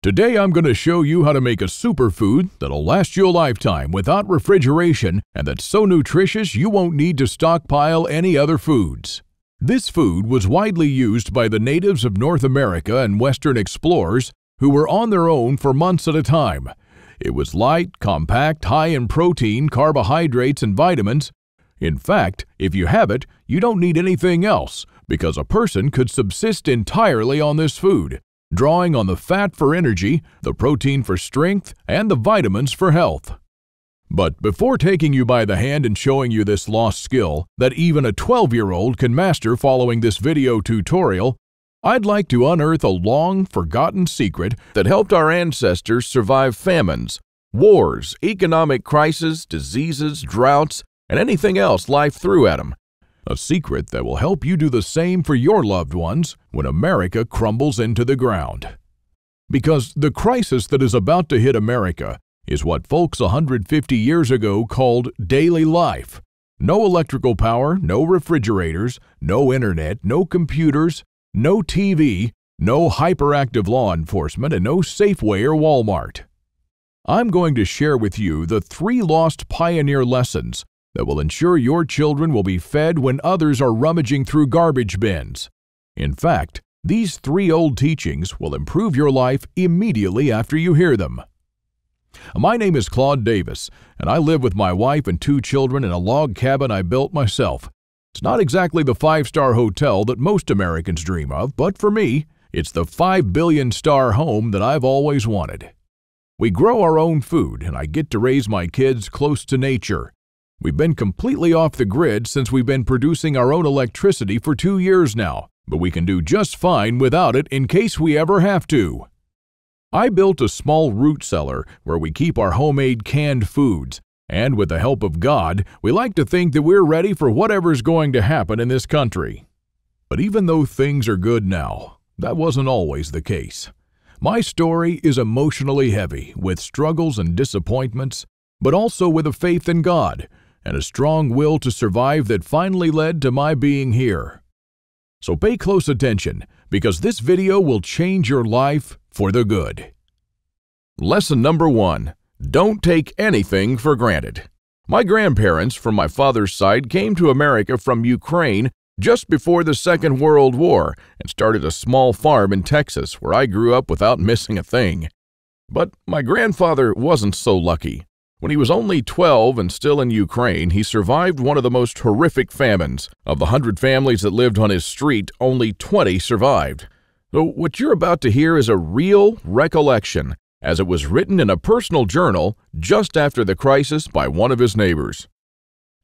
Today I'm going to show you how to make a superfood that'll last you a lifetime without refrigeration and that's so nutritious you won't need to stockpile any other foods. This food was widely used by the natives of North America and Western explorers who were on their own for months at a time. It was light, compact, high in protein, carbohydrates, and vitamins. In fact, if you have it, you don't need anything else because a person could subsist entirely on this food, drawing on the fat for energy, the protein for strength, and the vitamins for health. But before taking you by the hand and showing you this lost skill that even a 12-year-old can master following this video tutorial, I'd like to unearth a long-forgotten secret that helped our ancestors survive famines, wars, economic crises, diseases, droughts, and anything else life threw at them. A secret that will help you do the same for your loved ones when America crumbles into the ground. Because the crisis that is about to hit America is what folks 150 years ago called daily life. No electrical power, no refrigerators, no internet, no computers, no TV, no hyperactive law enforcement, and no Safeway or Walmart. I'm going to share with you the 3 lost pioneer lessons that will ensure your children will be fed when others are rummaging through garbage bins. In fact, these 3 old teachings will improve your life immediately after you hear them. My name is Claude Davis, and I live with my wife and 2 children in a log cabin I built myself. It's not exactly the 5-star hotel that most Americans dream of, but for me, it's the 5 billion-star home that I've always wanted. We grow our own food, and I get to raise my kids close to nature. We've been completely off the grid since we've been producing our own electricity for 2 years now, but we can do just fine without it in case we ever have to. I built a small root cellar where we keep our homemade canned foods, and with the help of God, we like to think that we're ready for whatever's going to happen in this country. But even though things are good now, that wasn't always the case. My story is emotionally heavy, with struggles and disappointments, but also with a faith in God and a strong will to survive that finally led to my being here. So pay close attention, because this video will change your life for the good. Lesson number 1. Don't take anything for granted. My grandparents from my father's side came to America from Ukraine just before the Second World War and started a small farm in Texas where I grew up without missing a thing. But my grandfather wasn't so lucky. When he was only 12 and still in Ukraine, he survived one of the most horrific famines. Of the 100 families that lived on his street, only 20 survived. So what you're about to hear is a real recollection, as it was written in a personal journal just after the crisis by one of his neighbors.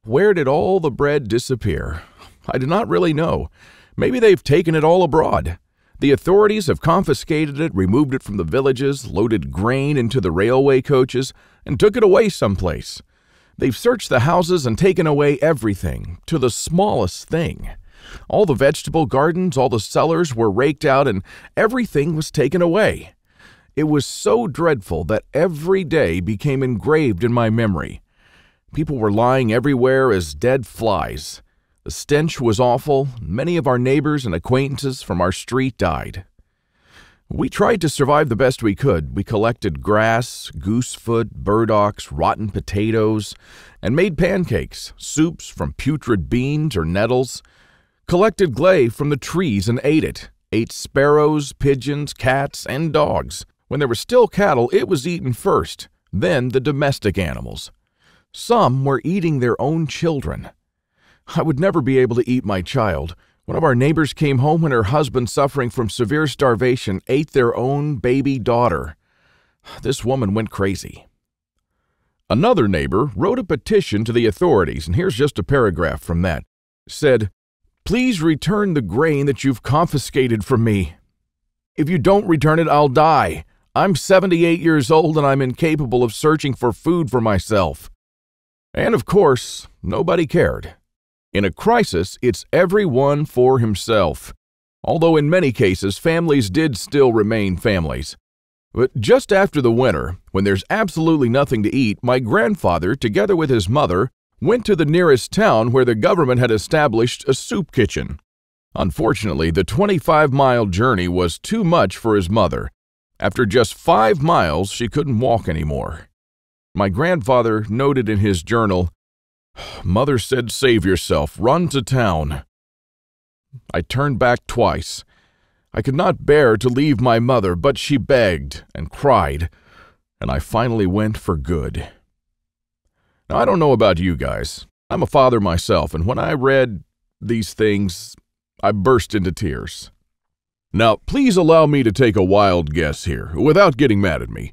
Where did all the bread disappear? I do not really know. Maybe they've taken it all abroad. The authorities have confiscated it, removed it from the villages, loaded grain into the railway coaches, and took it away someplace. They've searched the houses and taken away everything, to the smallest thing. All the vegetable gardens, all the cellars were raked out, and everything was taken away. It was so dreadful that every day became engraved in my memory. People were lying everywhere as dead flies. The stench was awful. Many of our neighbors and acquaintances from our street died. We tried to survive the best we could. We collected grass, goosefoot, burdocks, rotten potatoes, and made pancakes, soups from putrid beans or nettles, collected clay from the trees and ate it, ate sparrows, pigeons, cats, and dogs. When there were still cattle, it was eaten first, then the domestic animals. Some were eating their own children. I would never be able to eat my child. One of our neighbors came home when her husband, suffering from severe starvation, ate their own baby daughter. This woman went crazy. Another neighbor wrote a petition to the authorities, and here's just a paragraph from that. It said, "Please return the grain that you've confiscated from me. If you don't return it, I'll die. I'm 78 years old and I'm incapable of searching for food for myself." And of course, nobody cared. In a crisis, it's everyone for himself. Although in many cases, families did still remain families. But just after the winter, when there's absolutely nothing to eat, my grandfather, together with his mother, went to the nearest town where the government had established a soup kitchen. Unfortunately, the 25-mile journey was too much for his mother. After just 5 miles, she couldn't walk anymore. My grandfather noted in his journal, "Mother said save yourself, run to town." I turned back twice. I could not bear to leave my mother, but she begged and cried, and I finally went for good. Now, I don't know about you guys. I'm a father myself, and when I read these things, I burst into tears. Now, please allow me to take a wild guess here, without getting mad at me.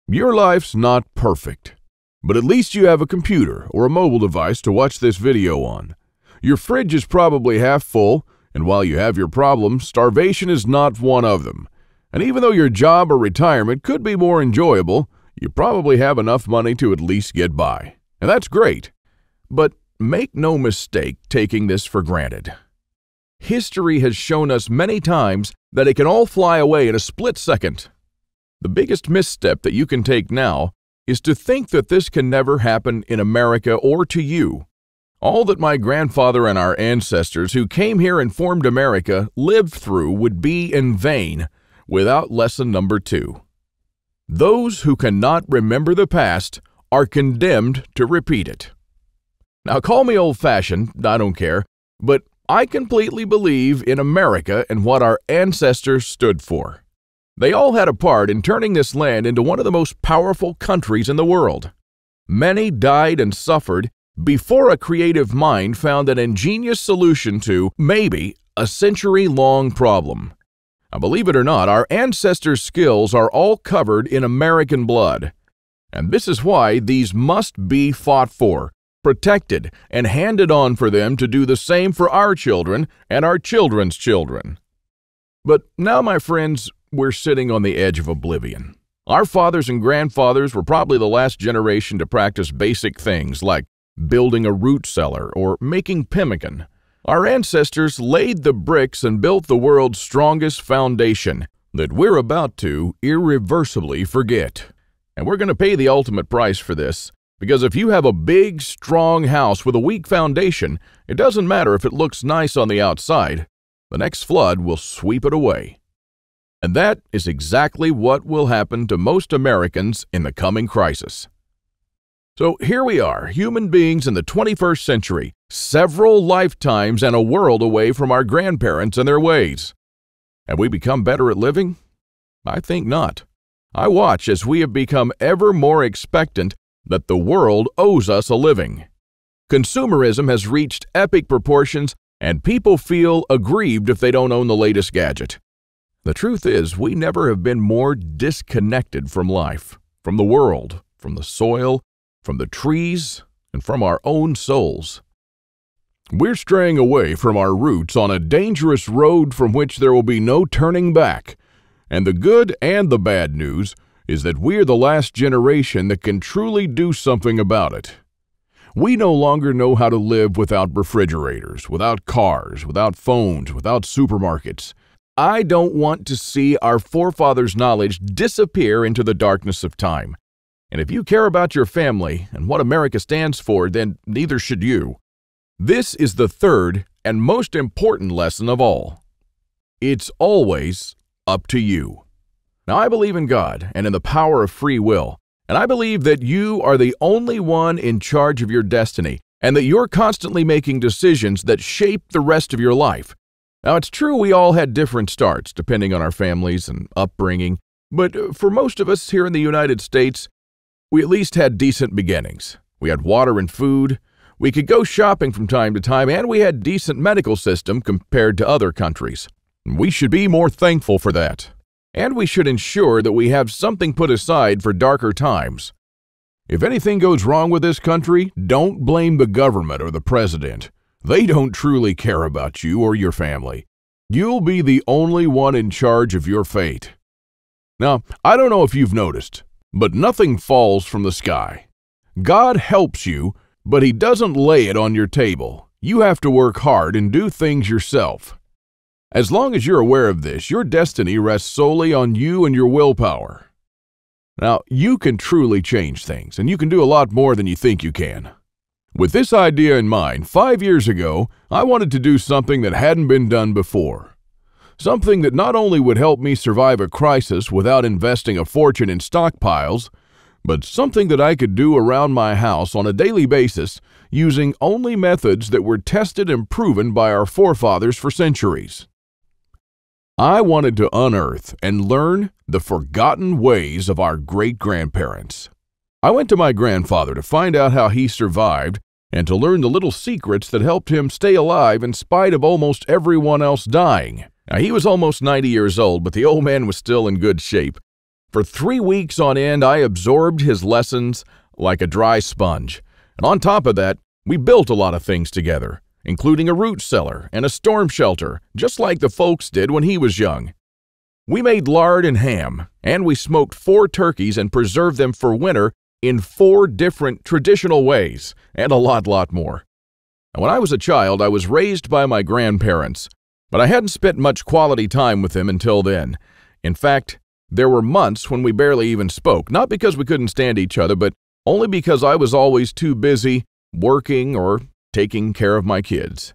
Your life's not perfect, but at least you have a computer or a mobile device to watch this video on. Your fridge is probably half full, and while you have your problems, starvation is not one of them. And even though your job or retirement could be more enjoyable, you probably have enough money to at least get by. And that's great. But make no mistake taking this for granted. History has shown us many times that it can all fly away in a split second. The biggest misstep that you can take now is to think that this can never happen in America or to you. All that my grandfather and our ancestors who came here and formed America lived through would be in vain without lesson number 2. Those who cannot remember the past are condemned to repeat it. Now, call me old-fashioned, I don't care, but I completely believe in America and what our ancestors stood for. They all had a part in turning this land into one of the most powerful countries in the world. Many died and suffered before a creative mind found an ingenious solution to, maybe, a century-long problem. Now, believe it or not, our ancestors' skills are all covered in American blood. And this is why these must be fought for, protected, and handed on for them to do the same for our children and our children's children. But now, my friends, we're sitting on the edge of oblivion. Our fathers and grandfathers were probably the last generation to practice basic things like building a root cellar or making pemmican. Our ancestors laid the bricks and built the world's strongest foundation that we're about to irreversibly forget. And we're going to pay the ultimate price for this, because if you have a big, strong house with a weak foundation, it doesn't matter if it looks nice on the outside. The next flood will sweep it away. And that is exactly what will happen to most Americans in the coming crisis. So here we are, human beings in the 21st century, several lifetimes and a world away from our grandparents and their ways. Have we become better at living? I think not. I watch as we have become ever more expectant that the world owes us a living. Consumerism has reached epic proportions, and people feel aggrieved if they don't own the latest gadget. The truth is, we never have been more disconnected from life, from the world, from the soil, from the trees, and from our own souls. We're straying away from our roots on a dangerous road from which there will be no turning back. And the good and the bad news is that we're the last generation that can truly do something about it. We no longer know how to live without refrigerators, without cars, without phones, without supermarkets. I don't want to see our forefathers' knowledge disappear into the darkness of time. And if you care about your family and what America stands for, then neither should you. This is the third and most important lesson of all. It's always up to you. Now, I believe in God and in the power of free will, and I believe that you are the only one in charge of your destiny, and that you're constantly making decisions that shape the rest of your life. Now, it's true we all had different starts depending on our families and upbringing, but for most of us here in the United States, we at least had decent beginnings. We had water and food, we could go shopping from time to time, and we had a decent medical system compared to other countries. We should be more thankful for that. And we should ensure that we have something put aside for darker times. If anything goes wrong with this country, don't blame the government or the president. They don't truly care about you or your family. You'll be the only one in charge of your fate. Now, I don't know if you've noticed, but nothing falls from the sky. God helps you, but He doesn't lay it on your table. You have to work hard and do things yourself. As long as you're aware of this, your destiny rests solely on you and your willpower. Now, you can truly change things, and you can do a lot more than you think you can. With this idea in mind, 5 years ago, I wanted to do something that hadn't been done before. something that not only would help me survive a crisis without investing a fortune in stockpiles, but something that I could do around my house on a daily basis using only methods that were tested and proven by our forefathers for centuries. I wanted to unearth and learn the forgotten ways of our great-grandparents. I went to my grandfather to find out how he survived and to learn the little secrets that helped him stay alive in spite of almost everyone else dying. Now, he was almost 90 years old, but the old man was still in good shape. For 3 weeks on end, I absorbed his lessons like a dry sponge. And on top of that, we built a lot of things together, including a root cellar and a storm shelter, just like the folks did when he was young. We made lard and ham, and we smoked 4 turkeys and preserved them for winter in 4 different traditional ways, and a lot more. And when I was a child, I was raised by my grandparents, but I hadn't spent much quality time with them until then. In fact, there were months when we barely even spoke, not because we couldn't stand each other, but only because I was always too busy working or taking care of my kids.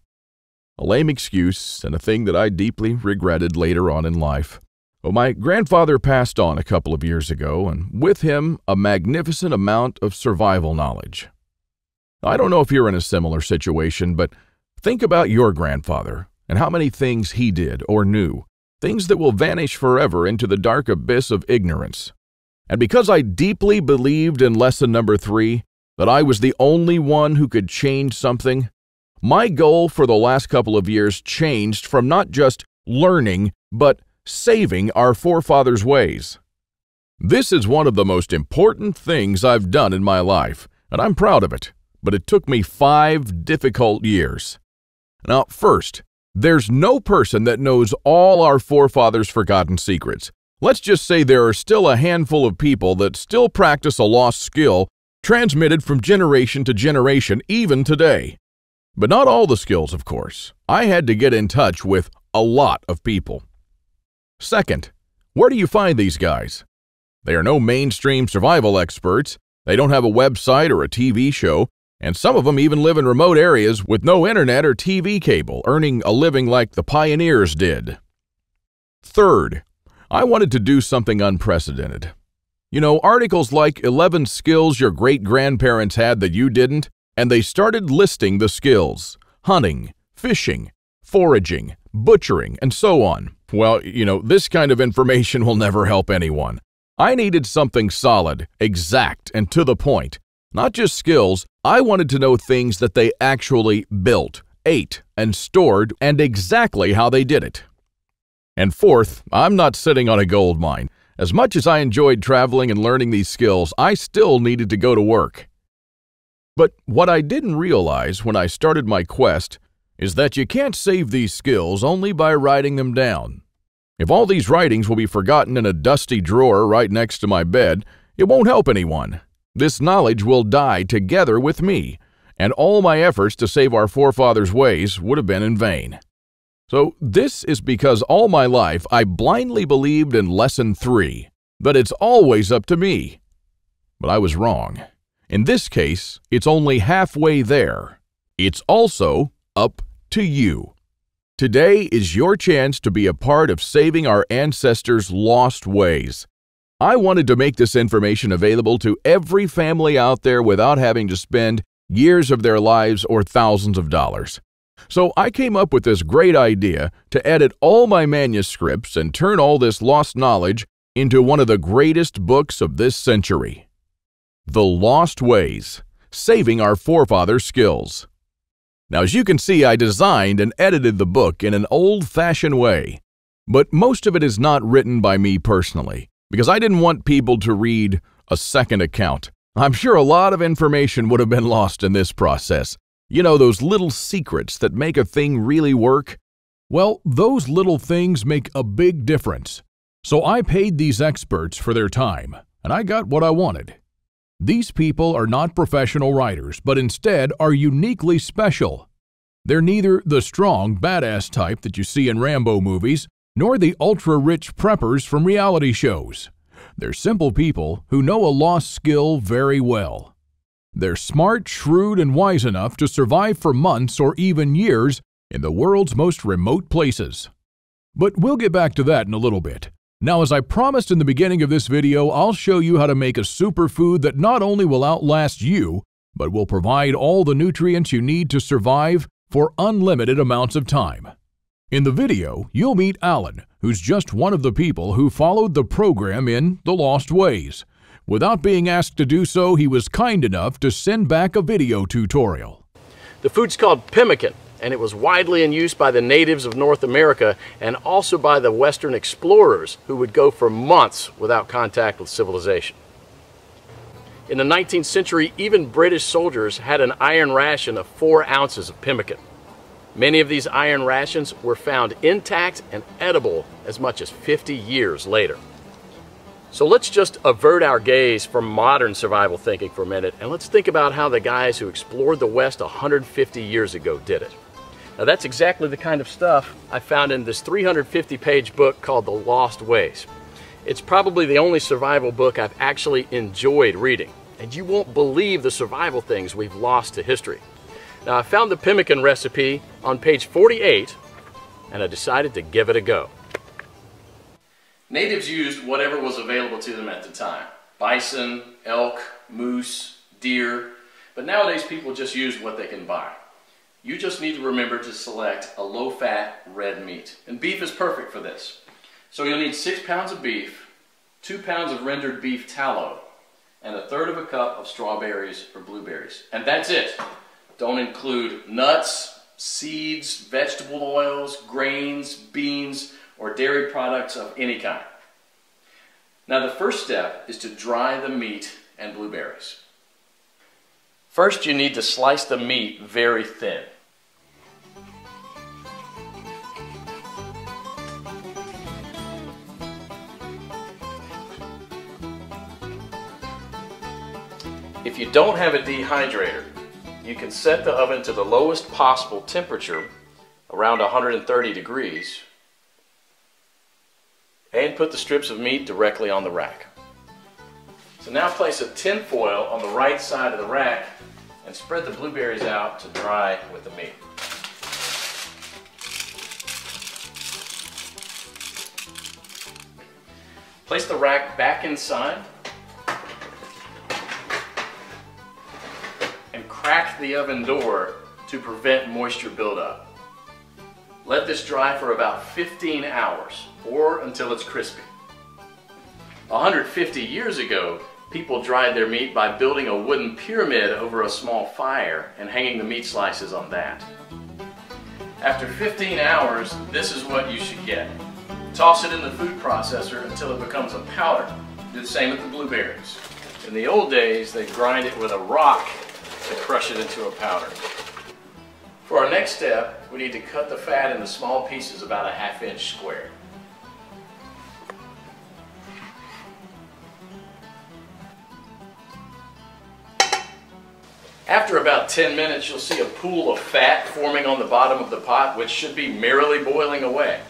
A lame excuse and a thing that I deeply regretted later on in life. Well, my grandfather passed on a couple of years ago, and with him, a magnificent amount of survival knowledge. I don't know if you're in a similar situation, but think about your grandfather and how many things he did or knew, things that will vanish forever into the dark abyss of ignorance. And because I deeply believed in lesson number 3, that I was the only one who could change something, my goal for the last couple of years changed from not just learning, but saving our forefathers' ways. This is one of the most important things I've done in my life, and I'm proud of it, but it took me 5 difficult years. Now, first, there's no person that knows all our forefathers' forgotten secrets. Let's just say there are still a handful of people that still practice a lost skill transmitted from generation to generation, even today. But not all the skills, of course. I had to get in touch with a lot of people. Second, where do you find these guys? They are no mainstream survival experts, they don't have a website or a TV show, and some of them even live in remote areas with no internet or TV cable, earning a living like the pioneers did. Third, I wanted to do something unprecedented. You know, articles like 11 skills your great-grandparents had that you didn't, and they started listing the skills: hunting, fishing, foraging, butchering, and so on. Well, you know, this kind of information will never help anyone. I needed something solid, exact, and to the point. Not just skills, I wanted to know things that they actually built, ate, and stored, and exactly how they did it. And fourth, I'm not sitting on a gold mine. As much as I enjoyed traveling and learning these skills, I still needed to go to work. But what I didn't realize when I started my quest is that you can't save these skills only by writing them down. If all these writings will be forgotten in a dusty drawer right next to my bed, it won't help anyone. This knowledge will die together with me, and all my efforts to save our forefathers' ways would have been in vain. So this is because all my life I blindly believed in lesson 3, that it's always up to me. But I was wrong. In this case, it's only halfway there. It's also up to you. Today is your chance to be a part of saving our ancestors' lost ways. I wanted to make this information available to every family out there without having to spend years of their lives or thousands of dollars. So I came up with this great idea to edit all my manuscripts and turn all this lost knowledge into one of the greatest books of this century. The Lost Ways, Saving Our Forefathers' Skills. Now, as you can see, I designed and edited the book in an old-fashioned way, but most of it is not written by me personally, because I didn't want people to read a second account. I'm sure a lot of information would have been lost in this process. You know, those little secrets that make a thing really work? Well, those little things make a big difference. So I paid these experts for their time, and I got what I wanted. These people are not professional writers, but instead are uniquely special. They're neither the strong, badass type that you see in Rambo movies, nor the ultra-rich preppers from reality shows. They're simple people who know a lost skill very well. They're smart, shrewd, and wise enough to survive for months or even years in the world's most remote places. But we'll get back to that in a little bit. Now, as I promised in the beginning of this video, I'll show you how to make a superfood that not only will outlast you, but will provide all the nutrients you need to survive for unlimited amounts of time. In the video, you'll meet Alan, who's just one of the people who followed the program in The Lost Ways. Without being asked to do so, he was kind enough to send back a video tutorial. The food's called pemmican, and it was widely in use by the natives of North America and also by the Western explorers who would go for months without contact with civilization. In the 19th century, even British soldiers had an iron ration of 4 ounces of pemmican. Many of these iron rations were found intact and edible as much as 50 years later. So let's just avert our gaze from modern survival thinking for a minute, and let's think about how the guys who explored the West 150 years ago did it. Now that's exactly the kind of stuff I found in this 350-page book called The Lost Ways. It's probably the only survival book I've actually enjoyed reading, and you won't believe the survival things we've lost to history. Now I found the pemmican recipe on page 48, and I decided to give it a go. Natives used whatever was available to them at the time. Bison, elk, moose, deer, but nowadays people just use what they can buy. You just need to remember to select a low-fat red meat, and beef is perfect for this. So you'll need 6 pounds of beef, 2 pounds of rendered beef tallow, and 1/3 cup of strawberries or blueberries. And that's it. Don't include nuts, seeds, vegetable oils, grains, beans, or dairy products of any kind. Now the first step is to dry the meat and blueberries. First you need to slice the meat very thin. If you don't have a dehydrator, you can set the oven to the lowest possible temperature, around 130 degrees, and put the strips of meat directly on the rack. So now place a tin foil on the right side of the rack and spread the blueberries out to dry with the meat. Place the rack back inside and crack the oven door to prevent moisture buildup. Let this dry for about 15 hours or until it's crispy. 150 years ago, people dried their meat by building a wooden pyramid over a small fire and hanging the meat slices on that. After 15 hours, this is what you should get. Toss it in the food processor until it becomes a powder. Do the same with the blueberries. In the old days, they grind it with a rock to crush it into a powder. For our next step, we need to cut the fat into small pieces about a 1/2 inch square. After about 10 minutes, you'll see a pool of fat forming on the bottom of the pot, which should be merrily boiling away.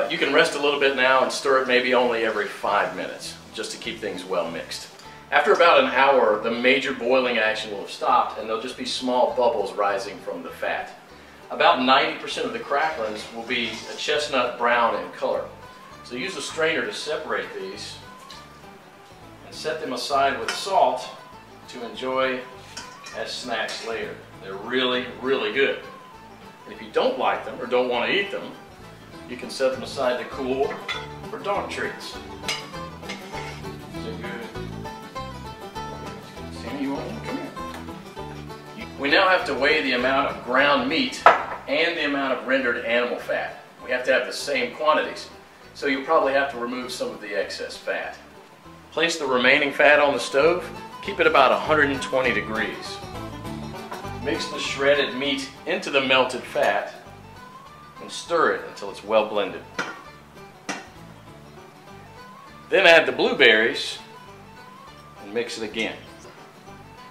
You can rest a little bit now and stir it maybe only every 5 minutes, just to keep things well mixed. After about an hour, the major boiling action will have stopped and there'll just be small bubbles rising from the fat. About 90% of the cracklings will be a chestnut brown in color. So use a strainer to separate these and set them aside with salt to enjoy as snacks later. They're really, really good. And if you don't like them or don't want to eat them, you can set them aside to cool for dog treats. We now have to weigh the amount of ground meat and the amount of rendered animal fat. We have to have the same quantities, so you'll probably have to remove some of the excess fat. Place the remaining fat on the stove, keep it about 120 degrees. Mix the shredded meat into the melted fat and stir it until it's well blended. Then add the blueberries and mix it again.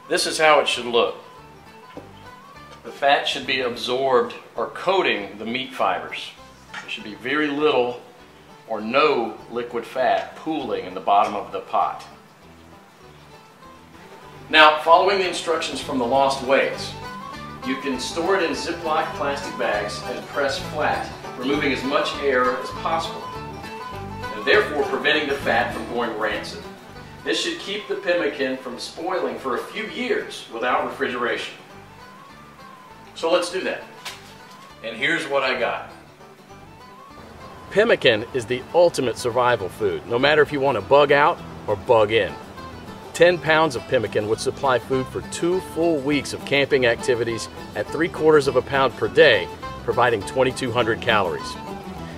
This is how it should look. The fat should be absorbed or coating the meat fibers. There should be very little or no liquid fat pooling in the bottom of the pot. Now, following the instructions from The Lost Ways, You can store it in Ziploc plastic bags and press flat, removing as much air as possible, and therefore preventing the fat from going rancid. This should keep the pemmican from spoiling for a few years without refrigeration. So let's do that. And here's what I got. Pemmican is the ultimate survival food, no matter if you want to bug out or bug in. 10 pounds of pemmican would supply food for 2 full weeks of camping activities at 3/4 of a pound per day, providing 2,200 calories.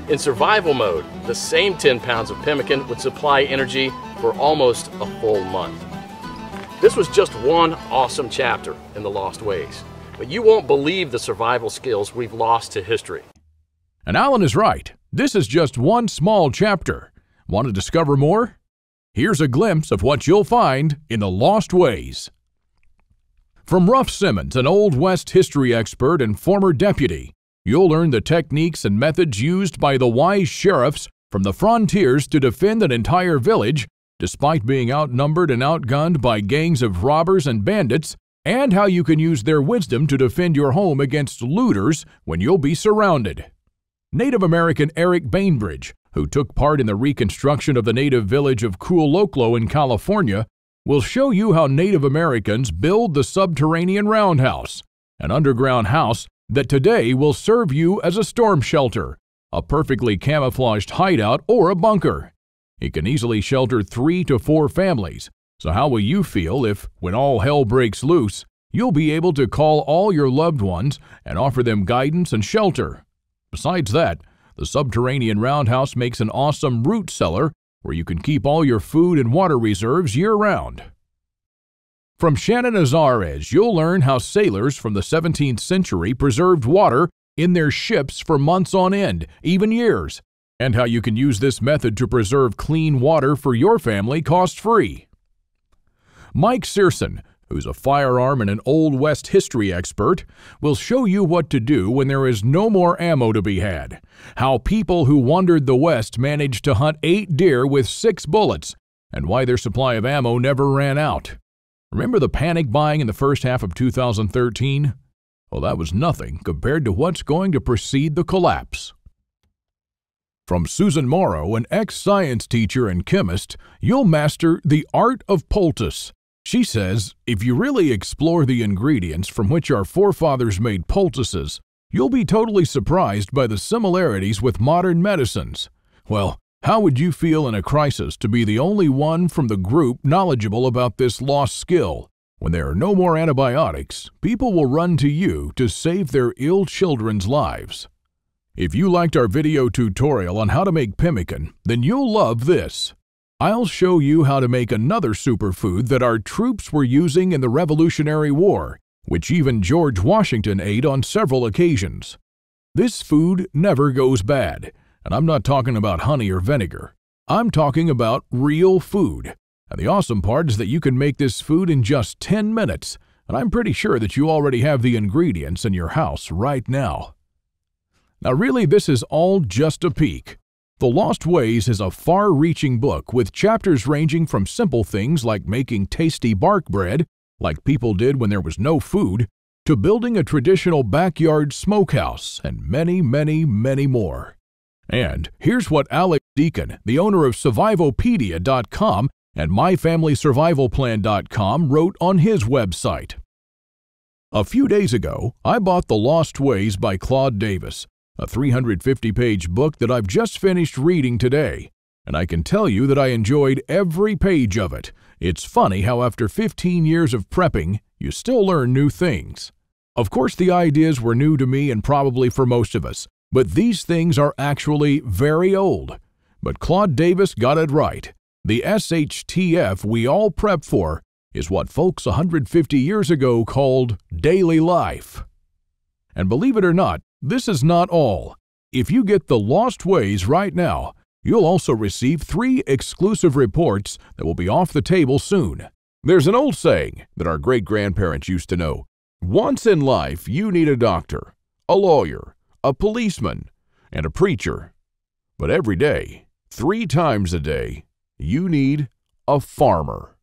In survival mode, the same 10 pounds of pemmican would supply energy for almost a full month. This was just one awesome chapter in the Lost Ways, but you won't believe the survival skills we've lost to history. And Alan is right. This is just one small chapter. Want to discover more? Here's a glimpse of what you'll find in the Lost Ways. From Ruff Simmons, an Old West history expert and former deputy, you'll learn the techniques and methods used by the wise sheriffs from the frontiers to defend an entire village, despite being outnumbered and outgunned by gangs of robbers and bandits, and how you can use their wisdom to defend your home against looters when you'll be surrounded. Native American Eric Bainbridge, who took part in the reconstruction of the native village of Cooloklo in California, will show you how Native Americans build the subterranean roundhouse, an underground house that today will serve you as a storm shelter, a perfectly camouflaged hideout, or a bunker. It can easily shelter 3 to 4 families, so how will you feel if, when all hell breaks loose, you'll be able to call all your loved ones and offer them guidance and shelter? Besides that, the subterranean roundhouse makes an awesome root cellar where you can keep all your food and water reserves year-round. From Shannon Azares, you'll learn how sailors from the 17th century preserved water in their ships for months on end, even years, and how you can use this method to preserve clean water for your family cost-free. Mike Searson, who's a firearm and an Old West history expert, will show you what to do when there is no more ammo to be had, how people who wandered the West managed to hunt 8 deer with 6 bullets, and why their supply of ammo never ran out. Remember the panic buying in the first half of 2013? Well, that was nothing compared to what's going to precede the collapse. From Susan Morrow, an ex-science teacher and chemist, you'll master the art of poultice. She says, if you really explore the ingredients from which our forefathers made poultices, you'll be totally surprised by the similarities with modern medicines. Well, how would you feel in a crisis to be the only one from the group knowledgeable about this lost skill? When there are no more antibiotics, people will run to you to save their ill children's lives. If you liked our video tutorial on how to make pemmican, then you'll love this. I'll show you how to make another superfood that our troops were using in the Revolutionary War, which even George Washington ate on several occasions. This food never goes bad, and I'm not talking about honey or vinegar. I'm talking about real food. And the awesome part is that you can make this food in just 10 minutes, and I'm pretty sure that you already have the ingredients in your house right now. Now really, this is all just a peek. The Lost Ways is a far-reaching book with chapters ranging from simple things like making tasty bark bread, like people did when there was no food, to building a traditional backyard smokehouse, and many, many, many more. And here's what Alex Deacon, the owner of Survivopedia.com and MyFamilySurvivalPlan.com, wrote on his website. A few days ago, I bought The Lost Ways by Claude Davis, a 350-page book that I've just finished reading today, and I can tell you that I enjoyed every page of it. It's funny how after 15 years of prepping, you still learn new things. Of course, the ideas were new to me and probably for most of us, but these things are actually very old. But Claude Davis got it right. The SHTF we all prep for is what folks 150 years ago called daily life. And believe it or not, this is not all. If you get The Lost Ways right now, you'll also receive 3 exclusive reports that will be off the table soon. There's an old saying that our great-grandparents used to know. Once in life, you need a doctor, a lawyer, a policeman, and a preacher. But every day, 3 times a day, you need a farmer.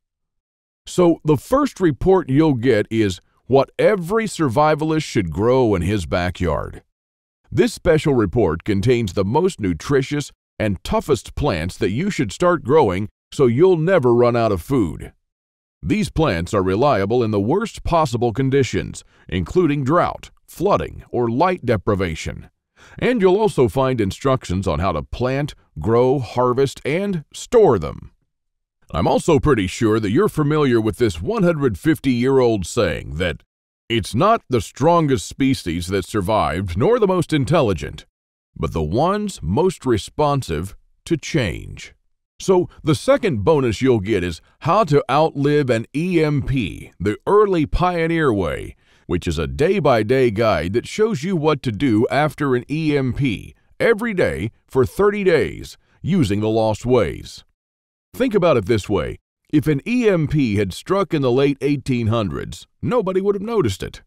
So the first report you'll get is what every survivalist should grow in his backyard. This special report contains the most nutritious and toughest plants that you should start growing so you'll never run out of food. These plants are reliable in the worst possible conditions, including drought, flooding, or light deprivation. And you'll also find instructions on how to plant, grow, harvest, and store them. I'm also pretty sure that you're familiar with this 150-year-old saying that it's not the strongest species that survived nor the most intelligent, but the ones most responsive to change. So the second bonus you'll get is how to outlive an EMP, the early pioneer way, which is a day-by-day guide that shows you what to do after an EMP every day for 30 days using the lost ways. Think about it this way. If an EMP had struck in the late 1800s, nobody would have noticed it.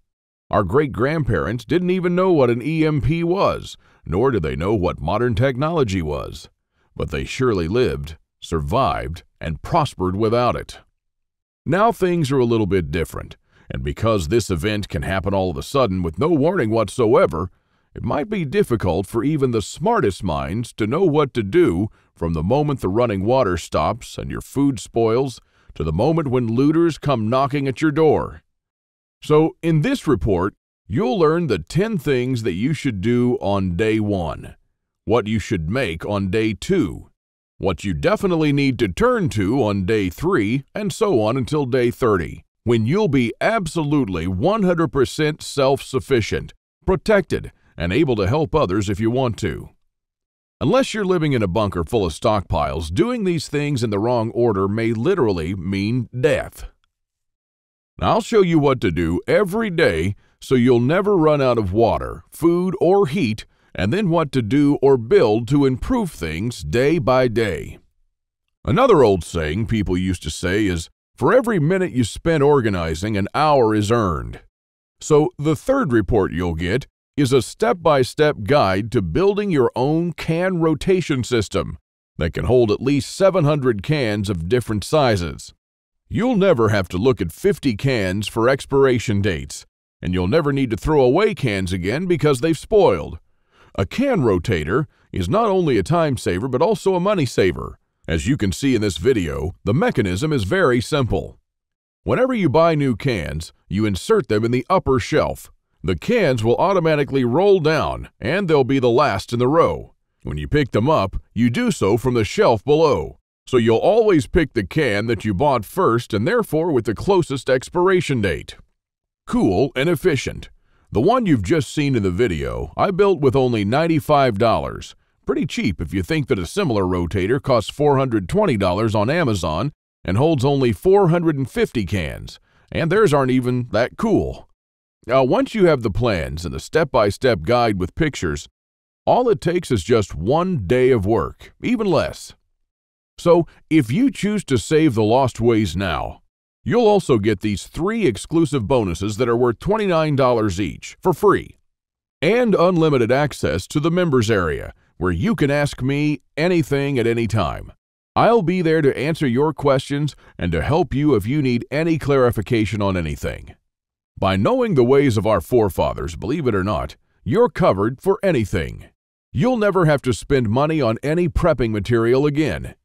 Our great-grandparents didn't even know what an EMP was, nor did they know what modern technology was. But they surely lived, survived, and prospered without it. Now things are a little bit different, and because this event can happen all of a sudden with no warning whatsoever, it might be difficult for even the smartest minds to know what to do from the moment the running water stops and your food spoils to the moment when looters come knocking at your door. So in this report, you'll learn the 10 things that you should do on day 1, what you should make on day 2, what you definitely need to turn to on day 3, and so on until day 30, when you'll be absolutely 100% self-sufficient, protected, and able to help others if you want to. Unless you're living in a bunker full of stockpiles, doing these things in the wrong order may literally mean death. Now, I'll show you what to do every day so you'll never run out of water, food, or heat, and then what to do or build to improve things day by day. Another old saying people used to say is, for every minute you spend organizing, an hour is earned. So the third report you'll get is a step-by-step guide to building your own can rotation system that can hold at least 700 cans of different sizes. You'll never have to look at 50 cans for expiration dates, and you'll never need to throw away cans again because they've spoiled. A can rotator is not only a time saver but also a money saver. As you can see in this video, the mechanism is very simple. Whenever you buy new cans, you insert them in the upper shelf. The cans will automatically roll down, and they'll be the last in the row. When you pick them up, you do so from the shelf below. So you'll always pick the can that you bought first and therefore with the closest expiration date. Cool and efficient. The one you've just seen in the video, I built with only $95. Pretty cheap if you think that a similar rotator costs $420 on Amazon and holds only 450 cans, and theirs aren't even that cool. Now, once you have the plans and the step-by-step guide with pictures, all it takes is just 1 day of work, even less. So, if you choose to save the lost ways now, you'll also get these 3 exclusive bonuses that are worth $29 each for free, and unlimited access to the members area, where you can ask me anything at any time. I'll be there to answer your questions and to help you if you need any clarification on anything. By knowing the ways of our forefathers, believe it or not, you're covered for anything. You'll never have to spend money on any prepping material again.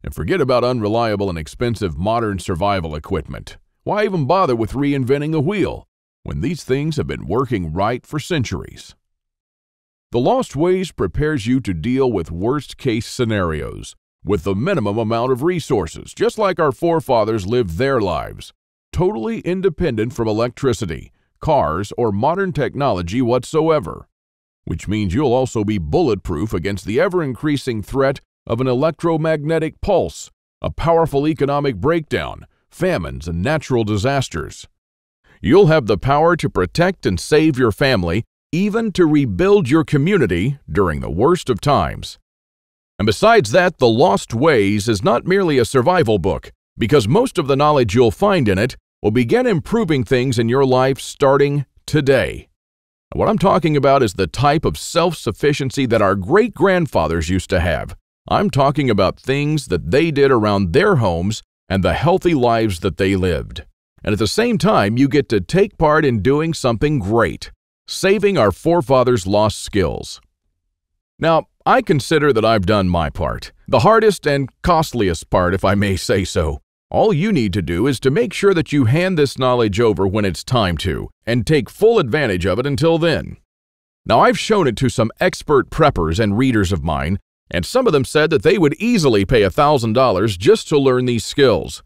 And forget about unreliable and expensive modern survival equipment. Why even bother with reinventing the wheel when these things have been working right for centuries? The Lost Ways prepares you to deal with worst-case scenarios with the minimum amount of resources, just like our forefathers lived their lives, totally independent from electricity, cars, or modern technology whatsoever, which means you'll also be bulletproof against the ever-increasing threat of an electromagnetic pulse, a powerful economic breakdown, famines, and natural disasters. You'll have the power to protect and save your family, even to rebuild your community during the worst of times. And besides that, The Lost Ways is not merely a survival book, because most of the knowledge you'll find in it will begin improving things in your life starting today. What I'm talking about is the type of self-sufficiency that our great-grandfathers used to have. I'm talking about things that they did around their homes and the healthy lives that they lived. And at the same time, you get to take part in doing something great, saving our forefathers' lost skills. Now, I consider that I've done my part, the hardest and costliest part, if I may say so. All you need to do is to make sure that you hand this knowledge over when it's time to, and take full advantage of it until then. Now, I've shown it to some expert preppers and readers of mine, and some of them said that they would easily pay $1,000 just to learn these skills.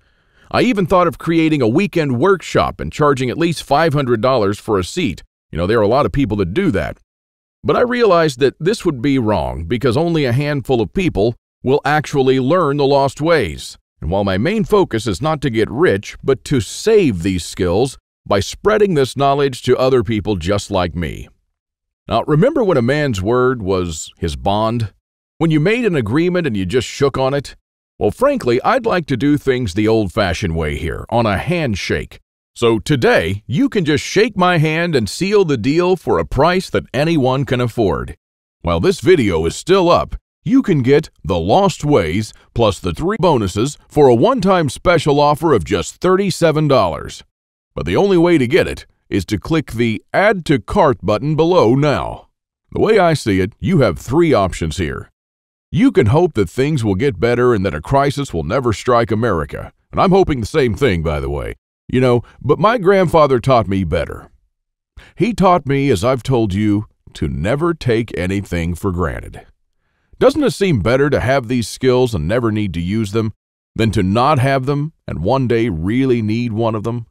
I even thought of creating a weekend workshop and charging at least $500 for a seat. There are a lot of people that do that. But I realized that this would be wrong because only a handful of people will actually learn the lost ways. And while my main focus is not to get rich, but to save these skills by spreading this knowledge to other people just like me. Now, remember when a man's word was his bond? When you made an agreement and you just shook on it? Well, frankly, I'd like to do things the old-fashioned way here, on a handshake. So today, you can just shake my hand and seal the deal for a price that anyone can afford. While this video is still up, you can get The Lost Ways plus the 3 bonuses for a one-time special offer of just $37. But the only way to get it is to click the Add to Cart button below now. The way I see it, you have 3 options here. You can hope that things will get better and that a crisis will never strike America. And I'm hoping the same thing, by the way. But my grandfather taught me better. He taught me, as I've told you, to never take anything for granted. Doesn't it seem better to have these skills and never need to use them than to not have them and one day really need one of them?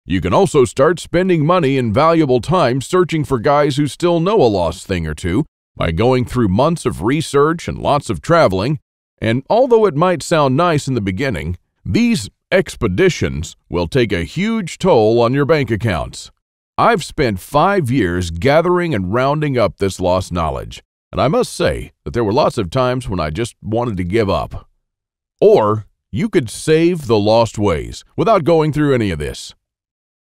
You can also start spending money and valuable time searching for guys who still know a lost thing or two by going through months of research and lots of traveling. And although it might sound nice in the beginning, these expeditions will take a huge toll on your bank accounts. I've spent 5 years gathering and rounding up this lost knowledge, and I must say that there were lots of times when I just wanted to give up. Or you could save the lost ways without going through any of this.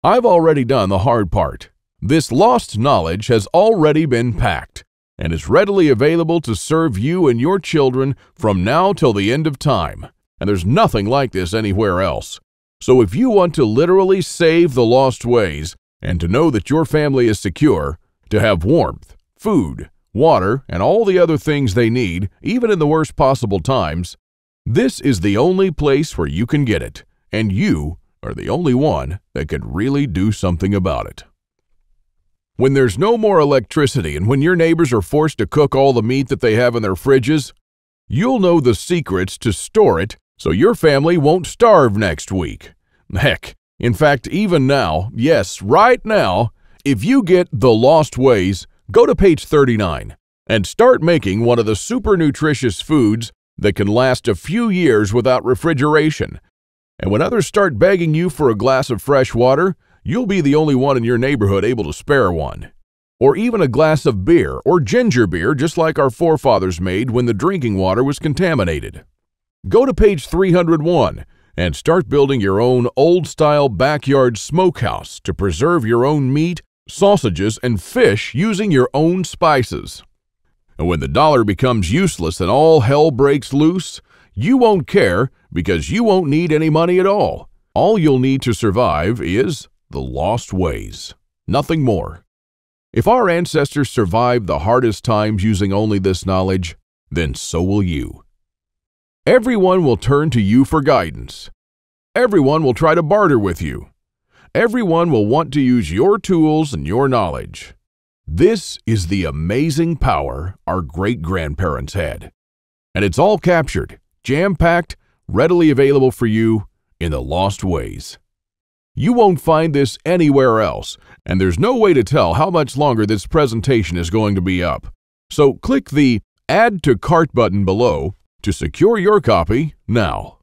I've already done the hard part. This lost knowledge has already been packed and is readily available to serve you and your children from now till the end of time. And there's nothing like this anywhere else. So if you want to literally save the lost ways and to know that your family is secure, to have warmth, food, water, and all the other things they need, even in the worst possible times, this is the only place where you can get it, and you are the only one that can really do something about it. When there's no more electricity and when your neighbors are forced to cook all the meat that they have in their fridges, you'll know the secrets to store it so your family won't starve next week. Heck, in fact, even now, yes, right now, if you get The Lost Ways, go to page 39 and start making one of the super nutritious foods that can last a few years without refrigeration. And when others start begging you for a glass of fresh water, you'll be the only one in your neighborhood able to spare one. Or even a glass of beer or ginger beer, just like our forefathers made when the drinking water was contaminated. Go to page 301 and start building your own old-style backyard smokehouse to preserve your own meat, sausages, and fish using your own spices. And when the dollar becomes useless and all hell breaks loose, you won't care because you won't need any money at all. All you'll need to survive is the lost ways. Nothing more. If our ancestors survived the hardest times using only this knowledge, then so will you. Everyone will turn to you for guidance. Everyone will try to barter with you. Everyone will want to use your tools and your knowledge. This is the amazing power our great-grandparents had. And it's all captured, jam-packed, readily available for you in The Lost Ways. You won't find this anywhere else, and there's no way to tell how much longer this presentation is going to be up. So click the Add to Cart button below to secure your copy now.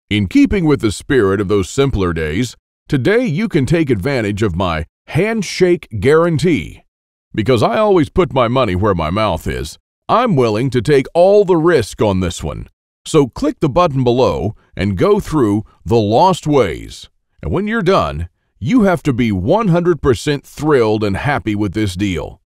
In keeping with the spirit of those simpler days, today you can take advantage of my handshake guarantee. Because I always put my money where my mouth is, I'm willing to take all the risk on this one. So click the button below and go through The Lost Ways. And when you're done, you have to be 100% thrilled and happy with this deal.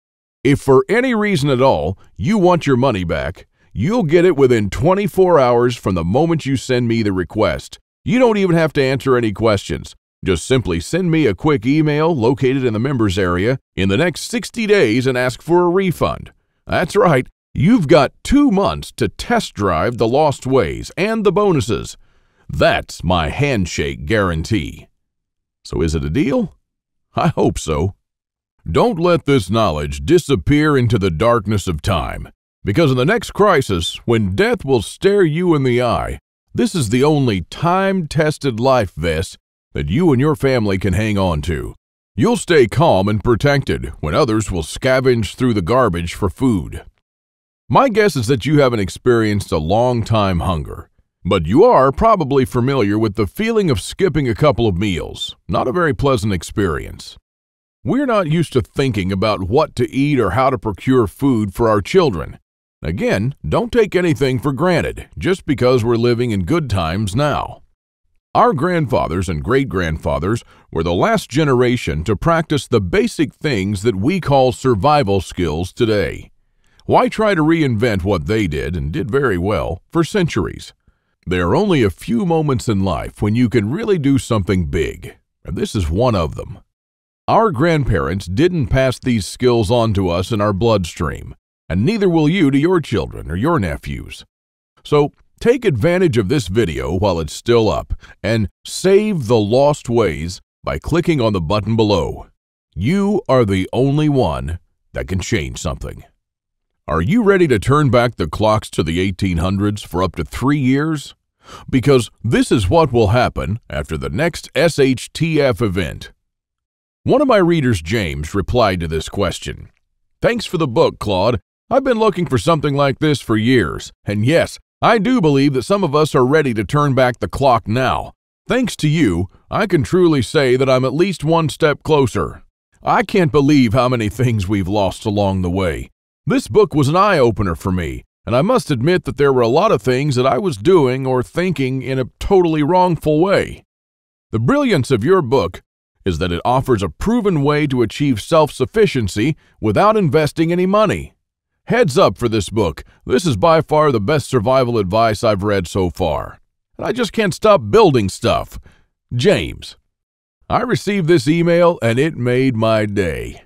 If for any reason at all you want your money back, you'll get it within 24 hours from the moment you send me the request. You don't even have to answer any questions. Just simply send me a quick email located in the members area in the next 60 days and ask for a refund. That's right, you've got 2 months to test drive the Lost Ways and the bonuses. That's my handshake guarantee. So is it a deal? I hope so. Don't let this knowledge disappear into the darkness of time, because in the next crisis, when death will stare you in the eye, this is the only time-tested life vest that you and your family can hang on to. You'll stay calm and protected when others will scavenge through the garbage for food. My guess is that you haven't experienced a long-time hunger, but you are probably familiar with the feeling of skipping a couple of meals. Not a very pleasant experience. We're not used to thinking about what to eat or how to procure food for our children. Again, don't take anything for granted just because we're living in good times now. Our grandfathers and great-grandfathers were the last generation to practice the basic things that we call survival skills today. Why try to reinvent what they did, and did very well, for centuries? There are only a few moments in life when you can really do something big, and this is one of them. Our grandparents didn't pass these skills on to us in our bloodstream, and neither will you to your children or your nephews. So, take advantage of this video while it's still up and save the lost ways by clicking on the button below. You are the only one that can change something. Are you ready to turn back the clocks to the 1800s for up to 3 years? Because this is what will happen after the next SHTF event. One of my readers, James, replied to this question. Thanks for the book, Claude. I've been looking for something like this for years, and yes, I do believe that some of us are ready to turn back the clock now. Thanks to you, I can truly say that I'm at least one step closer. I can't believe how many things we've lost along the way. This book was an eye-opener for me, and I must admit that there were a lot of things that I was doing or thinking in a totally wrongful way. The brilliance of your book is that it offers a proven way to achieve self-sufficiency without investing any money. Heads up for this book. This is by far the best survival advice I've read so far. And I just can't stop building stuff. James. I received this email and it made my day.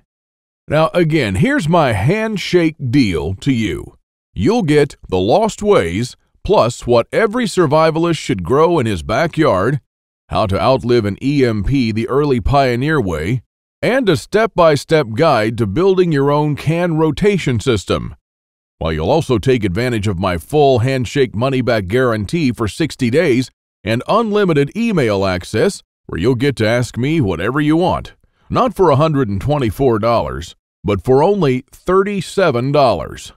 Now again, here's my handshake deal to you. You'll get The Lost Ways, plus what every survivalist should grow in his backyard, How to Outlive an EMP the Early Pioneer Way, and a step-by-step guide to building your own can rotation system. While you'll also take advantage of my full handshake money-back guarantee for 60 days and unlimited email access where you'll get to ask me whatever you want. Not for $124, but for only $37.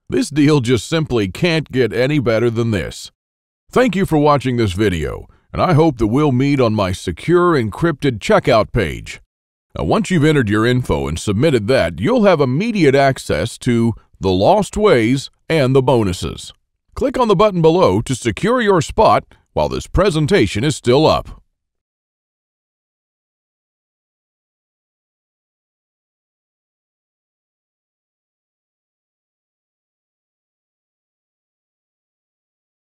This deal just simply can't get any better than this. Thank you for watching this video, and I hope that we'll meet on my secure encrypted checkout page. Now, once you've entered your info and submitted that, you'll have immediate access to The Lost Ways and the bonuses. Click on the button below to secure your spot while this presentation is still up.